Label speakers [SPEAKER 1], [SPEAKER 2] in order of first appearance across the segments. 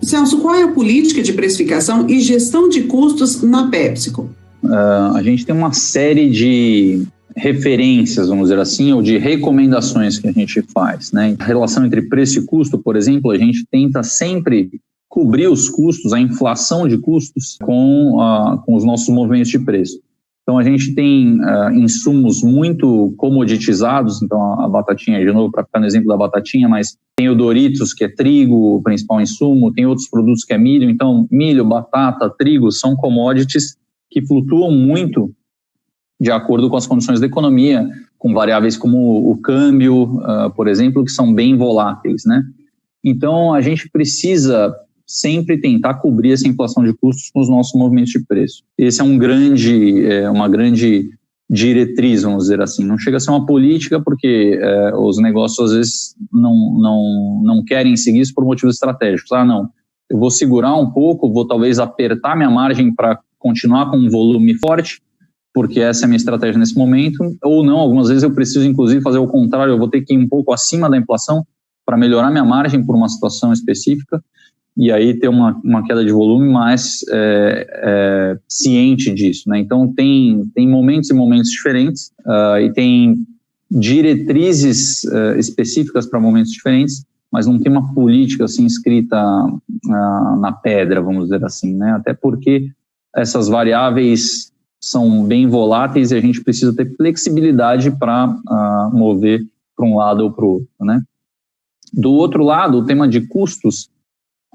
[SPEAKER 1] Celso, qual é a política de precificação e gestão de custos na PepsiCo?
[SPEAKER 2] A gente tem uma série de referências, vamos dizer assim, ou de recomendações que a gente faz, né? A relação entre preço e custo, por exemplo, a gente tenta sempre cobrir os custos, a inflação de custos com os nossos movimentos de preço. Então, a gente tem insumos muito comoditizados, então a batatinha, de novo, para ficar no exemplo da batatinha, mas tem o Doritos, que é trigo, o principal insumo, tem outros produtos que é milho, então milho, batata, trigo são commodities que flutuam muito de acordo com as condições da economia, com variáveis como o câmbio, por exemplo, que são bem voláteis, né? Então, a gente precisa sempre tentar cobrir essa inflação de custos com os nossos movimentos de preço. Esse é uma grande diretriz, vamos dizer assim. Não chega a ser uma política porque os negócios às vezes não querem seguir isso por motivos estratégicos. Não, eu vou segurar um pouco, vou talvez apertar minha margem para continuar com um volume forte, porque essa é a minha estratégia nesse momento, ou não, algumas vezes eu preciso inclusive fazer o contrário, eu vou ter que ir um pouco acima da inflação para melhorar minha margem por uma situação específica, e aí ter uma queda de volume mais ciente disso, né? Então tem momentos e momentos diferentes, e tem diretrizes específicas para momentos diferentes, mas não tem uma política assim escrita na pedra, vamos dizer assim, né? Até porque essas variáveis são bem voláteis e a gente precisa ter flexibilidade para mover para um lado ou para o outro, né? Do outro lado, o tema de custos,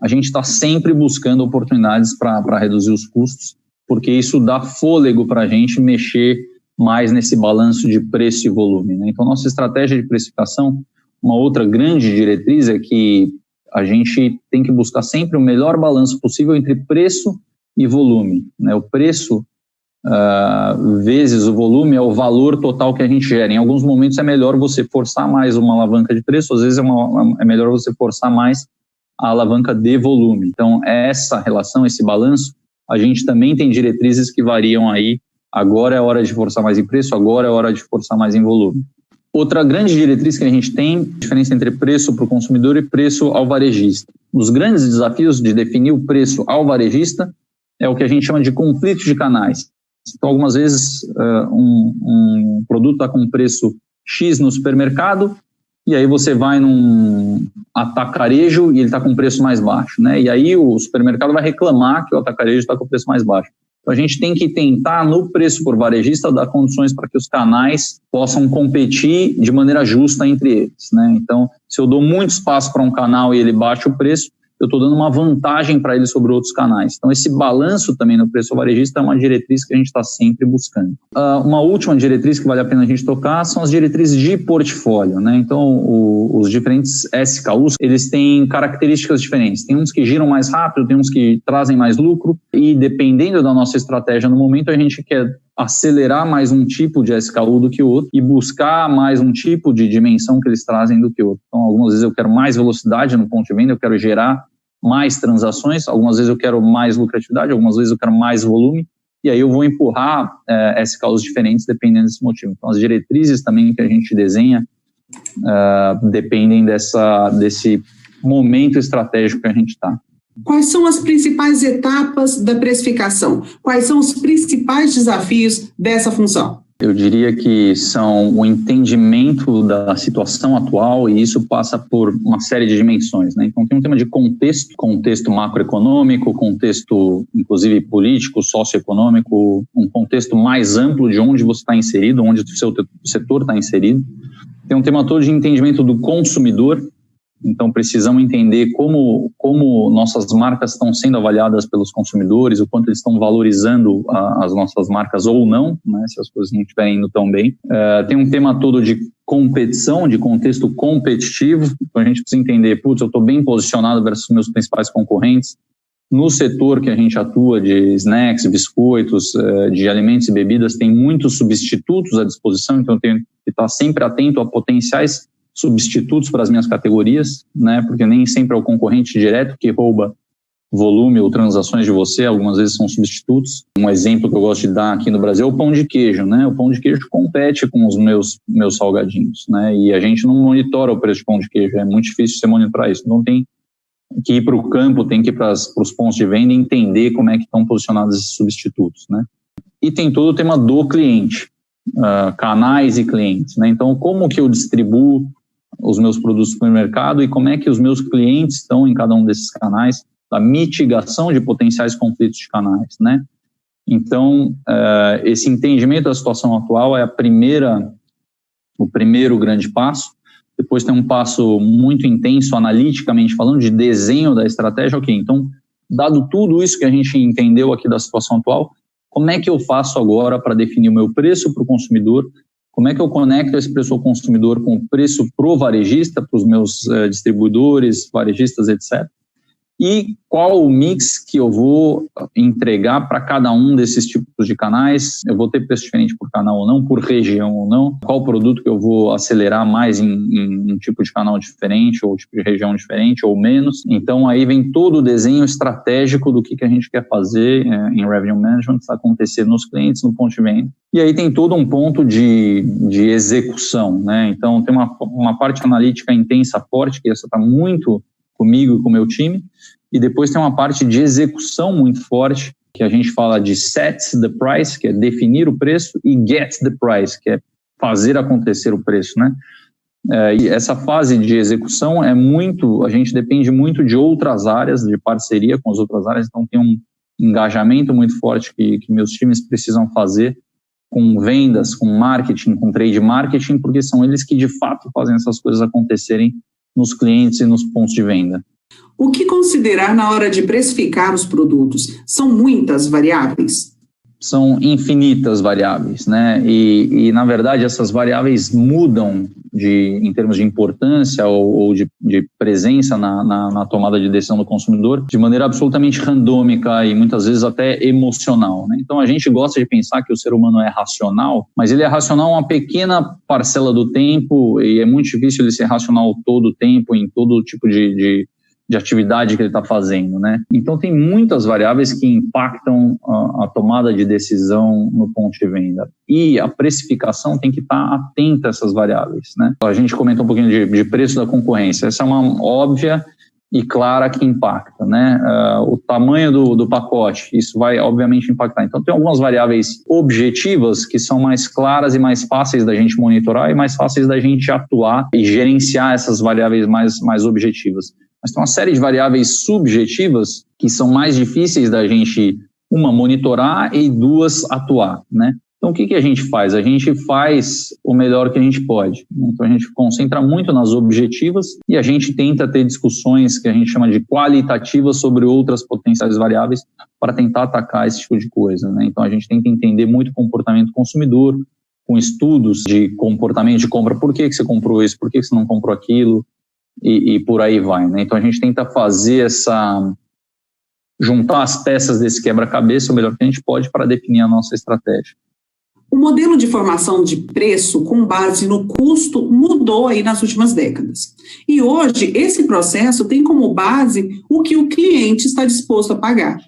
[SPEAKER 2] a gente está sempre buscando oportunidades para reduzir os custos, porque isso dá fôlego para a gente mexer mais nesse balanço de preço e volume, né? Então, nossa estratégia de precificação, uma outra grande diretriz é que a gente tem que buscar sempre o melhor balanço possível entre preço e volume, né? O preço vezes o volume é o valor total que a gente gera. Em alguns momentos é melhor você forçar mais uma alavanca de preço, às vezes é melhor você forçar mais a alavanca de volume. Então, essa relação, esse balanço, a gente também tem diretrizes que variam aí. Agora é hora de forçar mais em preço, agora é hora de forçar mais em volume. Outra grande diretriz que a gente tem, diferença entre preço para o consumidor e preço ao varejista. Os grandes desafios de definir o preço ao varejista é o que a gente chama de conflito de canais. Então, algumas vezes, um produto está com um preço X no supermercado, e aí você vai num atacarejo e ele está com um preço mais baixo, né? E aí o supermercado vai reclamar que o atacarejo está com o preço mais baixo. Então, a gente tem que tentar, no preço por varejista, dar condições para que os canais possam competir de maneira justa entre eles, né? Então, se eu dou muito espaço para um canal e ele baixa o preço, eu estou dando uma vantagem para ele sobre outros canais. Então, esse balanço também no preço varejista é uma diretriz que a gente está sempre buscando. Uma última diretriz que vale a pena a gente tocar são as diretrizes de portfólio, né? Então, os diferentes SKUs, eles têm características diferentes. Tem uns que giram mais rápido, tem uns que trazem mais lucro, e dependendo da nossa estratégia no momento, a gente quer acelerar mais um tipo de SKU do que o outro e buscar mais um tipo de dimensão que eles trazem do que o outro. Então, algumas vezes eu quero mais velocidade no ponto de venda, eu quero gerar mais transações, algumas vezes eu quero mais lucratividade, algumas vezes eu quero mais volume, e aí eu vou empurrar SKUs diferentes dependendo desse motivo. Então, as diretrizes também que a gente desenha dependem desse momento estratégico que a gente está.
[SPEAKER 1] Quais são as principais etapas da precificação? Quais são os principais desafios dessa função?
[SPEAKER 2] Eu diria que são o entendimento da situação atual, e isso passa por uma série de dimensões, né? Então tem um tema de contexto macroeconômico, contexto inclusive político, socioeconômico, um contexto mais amplo de onde você está inserido, onde o seu setor está inserido. Tem um tema todo de entendimento do consumidor. Então, precisamos entender como nossas marcas estão sendo avaliadas pelos consumidores, o quanto eles estão valorizando as nossas marcas ou não, né, se as coisas não estiverem indo tão bem. Tem um tema todo de competição, de contexto competitivo. Então, a gente precisa entender, eu estou bem posicionado versus meus principais concorrentes. No setor que a gente atua de snacks, biscoitos, de alimentos e bebidas, tem muitos substitutos à disposição, então eu tenho que estar sempre atento a potenciais substitutos para as minhas categorias, né? Porque nem sempre é o concorrente direto que rouba volume ou transações de você, algumas vezes são substitutos. Um exemplo que eu gosto de dar aqui no Brasil é o pão de queijo, né? O pão de queijo compete com os meus salgadinhos, né? E a gente não monitora o preço de pão de queijo, é muito difícil você monitorar isso. Então tem que ir para o campo, tem que ir para os pontos de venda e entender como é que estão posicionados esses substitutos, né? E tem todo o tema do cliente, canais e clientes, né? Então, como que eu distribuo os meus produtos para o mercado e como é que os meus clientes estão em cada um desses canais, a mitigação de potenciais conflitos de canais, né? Então, esse entendimento da situação atual é o primeiro grande passo. Depois tem um passo muito intenso, analiticamente falando, de desenho da estratégia. Ok, então, dado tudo isso que a gente entendeu aqui da situação atual, como é que eu faço agora para definir o meu preço para o consumidor? Como é que eu conecto esse preço ao consumidor com o preço para o varejista, para os meus distribuidores, varejistas, etc. E qual o mix que eu vou entregar para cada um desses tipos de canais? Eu vou ter preço diferente por canal ou não, por região ou não? Qual produto que eu vou acelerar mais em um tipo de canal diferente, ou tipo de região diferente, ou menos? Então, aí vem todo o desenho estratégico do que a gente quer fazer em Revenue Management, acontecer nos clientes, no ponto de venda. E aí tem todo um ponto de execução, né? Então, tem uma parte analítica intensa, forte, que essa está muito comigo e com o meu time, e depois tem uma parte de execução muito forte, que a gente fala de set the price, que é definir o preço, e get the price, que é fazer acontecer o preço, né? E essa fase de execução a gente depende muito de outras áreas, de parceria com as outras áreas, então tem um engajamento muito forte que meus times precisam fazer com vendas, com marketing, com trade marketing, porque são eles que de fato fazem essas coisas acontecerem nos clientes e nos pontos de venda.
[SPEAKER 1] O que considerar na hora de precificar os produtos? São muitas variáveis?
[SPEAKER 2] São infinitas variáveis, né? E na verdade, essas variáveis mudam em termos de importância ou de presença na tomada de decisão do consumidor de maneira absolutamente randômica e muitas vezes até emocional, né? Então, a gente gosta de pensar que o ser humano é racional, mas ele é racional uma pequena parcela do tempo e é muito difícil ele ser racional todo o tempo, em todo tipo de atividade que ele está fazendo, né? Então, tem muitas variáveis que impactam a tomada de decisão no ponto de venda. E a precificação tem que estar atenta a essas variáveis, né? A gente comentou um pouquinho de preço da concorrência. Essa é uma óbvia e clara que impacta, né? O tamanho do pacote, isso vai, obviamente, impactar. Então, tem algumas variáveis objetivas que são mais claras e mais fáceis da gente monitorar e mais fáceis da gente atuar e gerenciar essas variáveis mais objetivas. Mas tem uma série de variáveis subjetivas que são mais difíceis da gente, uma, monitorar e duas, atuar, né? Então, o que a gente faz? A gente faz o melhor que a gente pode. Então, a gente concentra muito nas objetivas e a gente tenta ter discussões que a gente chama de qualitativas sobre outras potenciais variáveis para tentar atacar esse tipo de coisa, né? Então, a gente tenta entender muito o comportamento do consumidor, com estudos de comportamento de compra. Por que você comprou isso? Por que você não comprou aquilo? E por aí vai, né? Então a gente tenta fazer juntar as peças desse quebra-cabeça o melhor que a gente pode para definir a nossa estratégia.
[SPEAKER 1] O modelo de formação de preço com base no custo mudou aí nas últimas décadas. E hoje esse processo tem como base o que o cliente está disposto a pagar.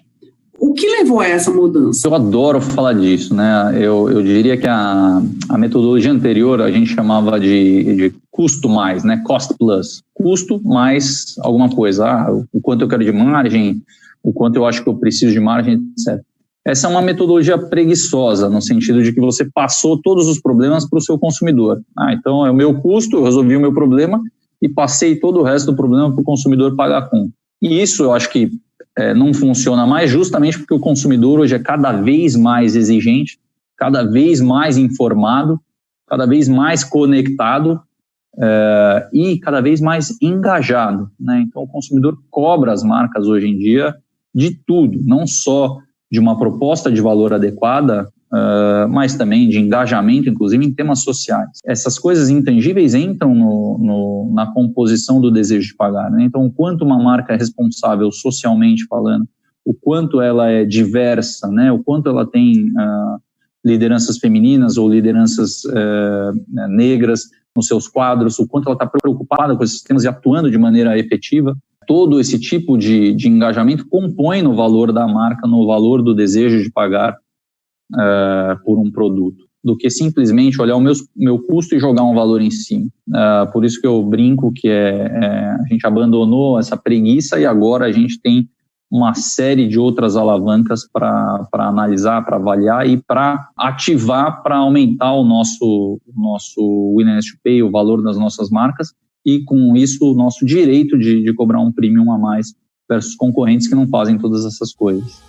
[SPEAKER 1] O que levou a essa mudança?
[SPEAKER 2] Eu adoro falar disso, né? Eu diria que a metodologia anterior a gente chamava de custo mais, né? Cost plus. Custo mais alguma coisa. O quanto eu quero de margem, o quanto eu acho que eu preciso de margem, etc. Essa é uma metodologia preguiçosa, no sentido de que você passou todos os problemas para o seu consumidor. Então é o meu custo, eu resolvi o meu problema e passei todo o resto do problema para o consumidor pagar com. E isso eu acho que não funciona mais, justamente porque o consumidor hoje é cada vez mais exigente, cada vez mais informado, cada vez mais conectado e cada vez mais engajado, né? Então o consumidor cobra as marcas hoje em dia de tudo, não só de uma proposta de valor adequada, mas também de engajamento, inclusive em temas sociais. Essas coisas intangíveis entram na composição do desejo de pagar, né? Então, o quanto uma marca é responsável socialmente falando, o quanto ela é diversa, né? O quanto ela tem lideranças femininas ou lideranças negras nos seus quadros, o quanto ela está preocupada com esses temas e atuando de maneira efetiva. Todo esse tipo de engajamento compõe no valor da marca, no valor do desejo de pagar por um produto. do que simplesmente olhar o meu custo e jogar um valor em cima. Por isso que eu brinco que a gente abandonou essa preguiça e agora a gente tem uma série de outras alavancas para analisar, para avaliar e para ativar, para aumentar o nosso willingness to pay, o valor das nossas marcas, e com isso o nosso direito de cobrar um premium a mais versus concorrentes que não fazem todas essas coisas.